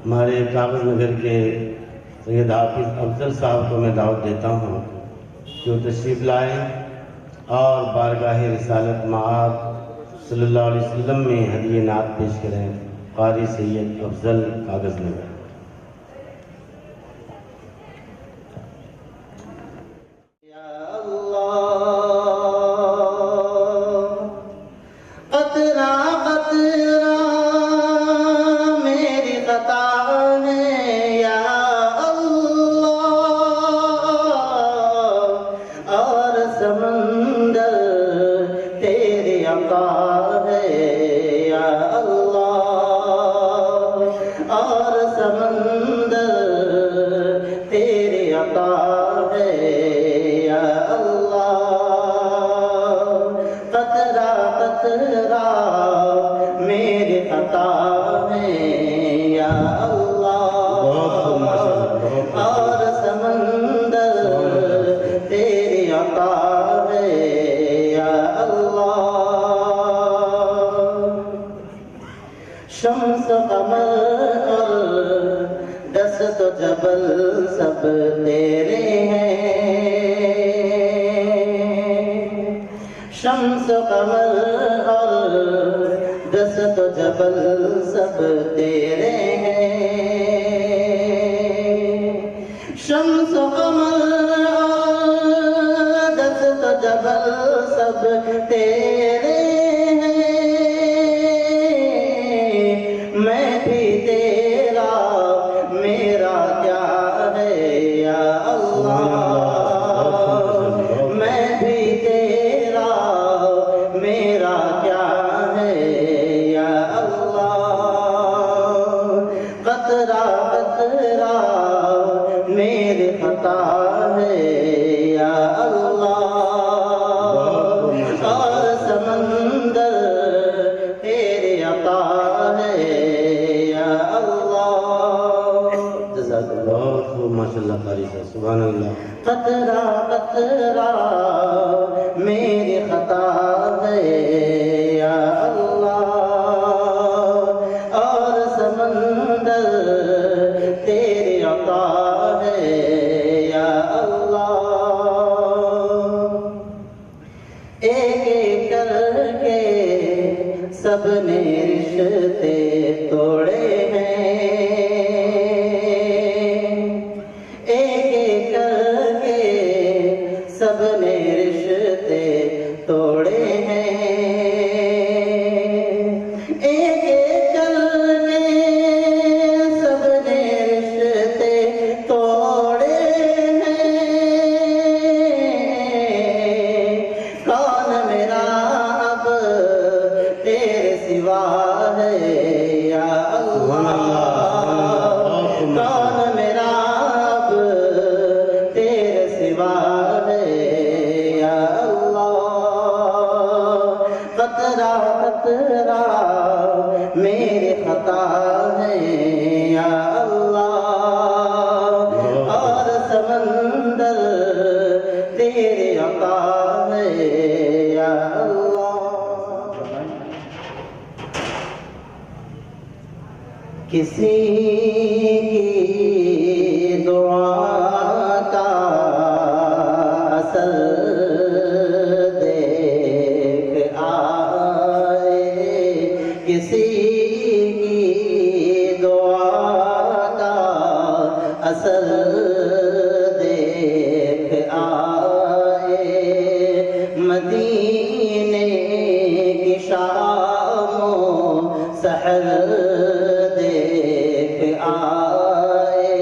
ہمارے کاغذ نگر کے سید حافظ افضل صاحب کو میں دعوت دیتا ہوں کہ وہ تشریف لائیں اور بارگاہ رسالت معاد صلی اللہ علیہ وسلم میں ہدیہ نعت پیش کریں. قاری سید افضل کاغذ نگر. شمس قمر اور دست و جبل سب تیرے ہیں. شمس قمر اور دست و جبل سب تیرے ہیں. شمس قمر اور دست و جبل سب تیرے سبحان اللہ. قطرہ قطرہ میری خطا ہے یا اللہ اور سمندر تیری عطا ہے یا اللہ. ایک ایک کر کے سب نے رشتے توڑے ہیں. سب نے رشتے توڑے ہیں. ایک ایک کر کے سب نے رشتے توڑے ہیں. کون میرا اب تیرے سوا ہے یا اللہ. کون میرا اب تیرے سوا خطرہ میری خطا ہے یا اللہ اور سمندر تیری عطا ہے یا اللہ. کسی کی دعا کا اثر کسی کی دعا کا اثر دیکھ آئے. مدینے کی شام و سحر دیکھ آئے.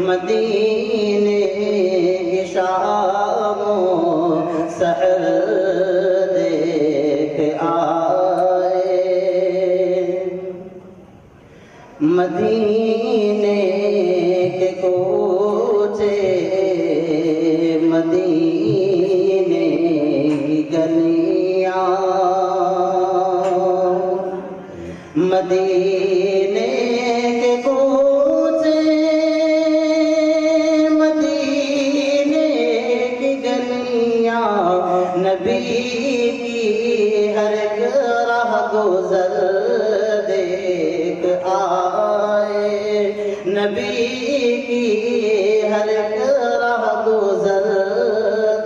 مدینے کی شام و سحر دیکھ آئے. مدینے کے کوچے مدینے کی گلیاں مدینے کے کوچے مدینے کی گلیاں نبی کی ہر ایک راہ گزر دیکھ آئے. نبی کی ہر ایک راہ گزر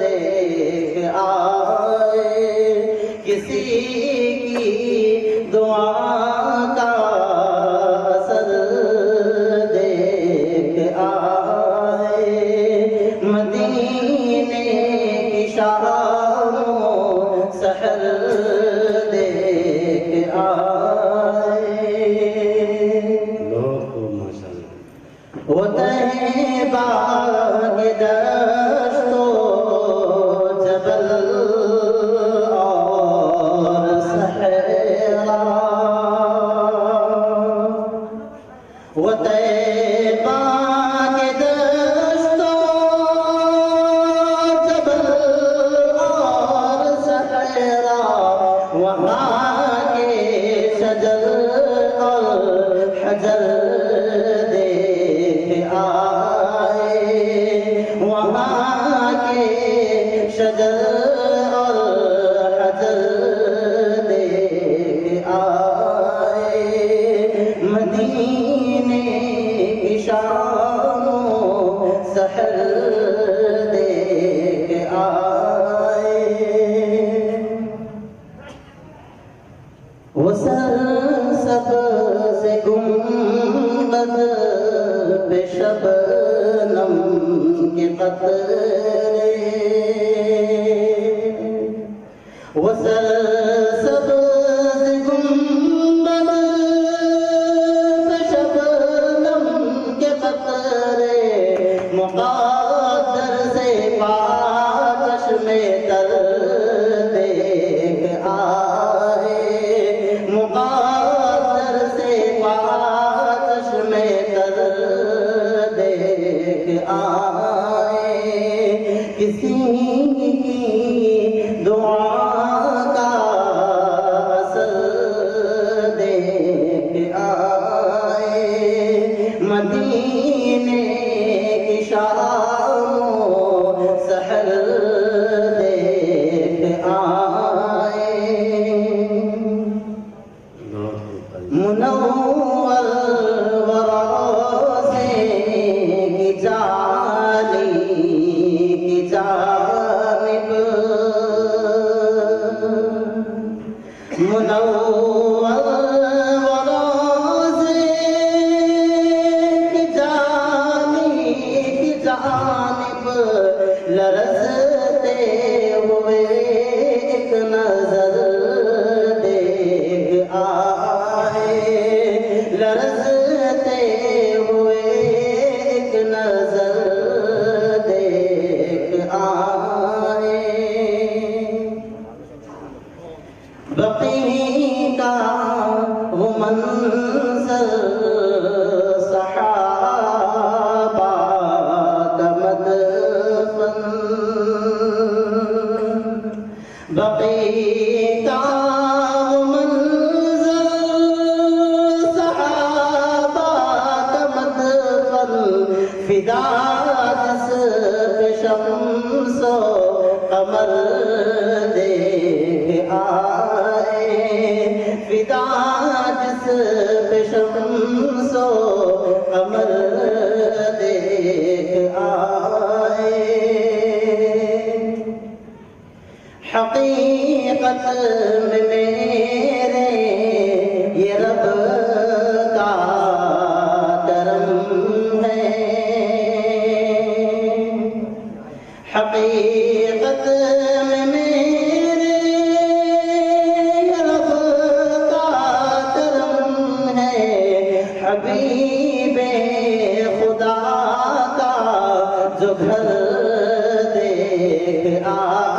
دیکھ آئے، کسی کی دعا کا اثر دیکھ آئے، مدینے کی شام و سحر دیکھ آئے، وہ طیبہ کے دشت و جبل اور صحرا، وہ طیبہ کے دشت و جبل اور صحرا، وہاں کے شجر اور حجر وہاں کے شجر اور حجر دیکھ آئے، مدینے کی شام و سحر دیکھ آئے، وہ سرسبز گنبد پہ شبنم کے قطرے، وہ سرسبز گنبد پہ شبنم کے قطرے، مقدر سے پاکش میں تر دیکھ آئے، مقدر سے پاکش میں تر دیکھ آئے، کسی کی دعا کا اثر دیکھ آئے، مدینے کی شام و سحر دیکھ آئے، منور وروضے کی جانب، منور وروضے کی جانب لرزتے ہوئے ایک نظر دیکھ آئے، لرزتے ہوئے ایک نظر دیکھ آئے، بقیع کا وہ منظر صحابہ کا مدفن، بقیع کا وہ منظر صحابہ کا مدفن، فدا جس پہ شمس و قمر دیکھ آئے، فدا جس پہ شمس و قمر دیکھ آئے، حقیقت میں میرے یہ رب کا کرم ہے، حقیقت میں میرے یہ رب کا کرم ہے، حبیب خدا کا جو گھر دیکھ آئے،